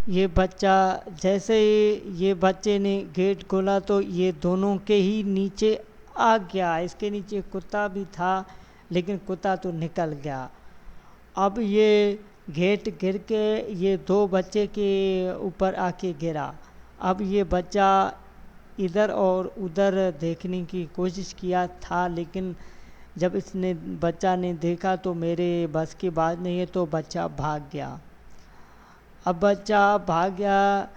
ये बच्चा, जैसे ही ये बच्चे ने गेट खोला तो ये दोनों के ही नीचे आ गया। इसके नीचे कुत्ता भी था, लेकिन कुत्ता तो निकल गया। अब ये गेट गिर के ये दो बच्चे के ऊपर आके गिरा। अब ये बच्चा इधर और उधर देखने की कोशिश किया था, लेकिन जब इसने बच्चा ने देखा तो मेरे बस की बात नहीं है, तो बच्चा भाग गया। अब बच्चा भाग गया,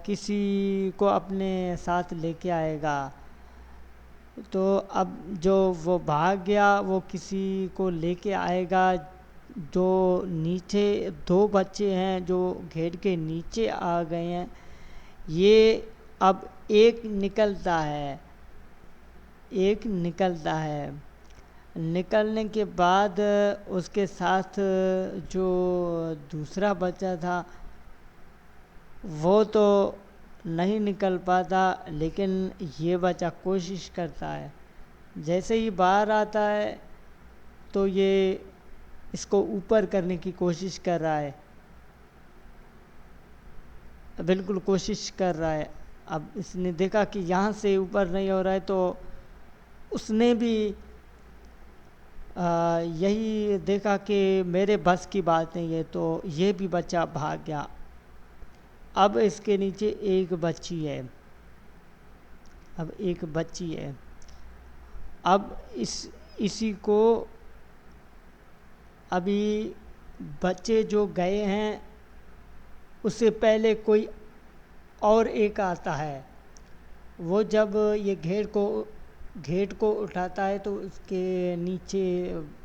किसी को अपने साथ लेके आएगा। तो अब जो वो भाग गया वो किसी को लेके आएगा। जो नीचे दो बच्चे हैं जो गेट के नीचे आ गए हैं, ये अब एक निकलता है। निकलने के बाद उसके साथ जो दूसरा बच्चा था वो तो नहीं निकल पाता, लेकिन ये बच्चा कोशिश करता है। जैसे ही बाहर आता है तो ये इसको ऊपर करने की कोशिश कर रहा है, बिल्कुल कोशिश कर रहा है। अब इसने देखा कि यहाँ से ऊपर नहीं हो रहा है, तो उसने भी यही देखा कि मेरे बस की बात नहीं है, तो ये भी बच्चा भाग गया। अब इसके नीचे एक बच्ची है। अब इसी को अभी बच्चे जो गए हैं उससे पहले कोई और एक आता है। वो जब ये घेट को उठाता है तो उसके नीचे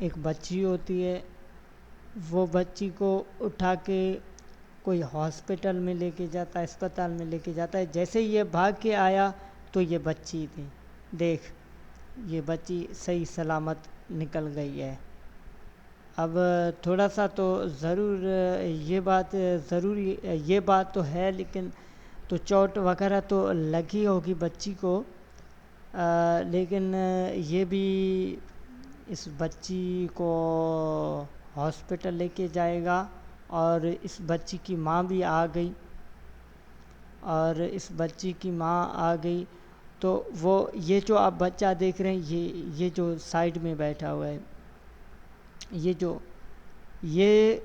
एक बच्ची होती है। वो बच्ची को उठा के कोई हॉस्पिटल में लेके जाता है, अस्पताल में लेके जाता है। जैसे ही ये भाग के आया तो ये बच्ची थी। देख, ये बच्ची सही सलामत निकल गई है। अब थोड़ा सा तो ज़रूर ये बात तो है, लेकिन तो चोट वगैरह तो लगी होगी बच्ची को। लेकिन ये भी इस बच्ची को हॉस्पिटल लेके जाएगा। और इस बच्ची की माँ भी आ गई, तो वो ये जो आप बच्चा देख रहे हैं, ये जो साइड में बैठा हुआ है, ये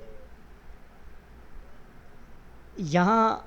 यहाँ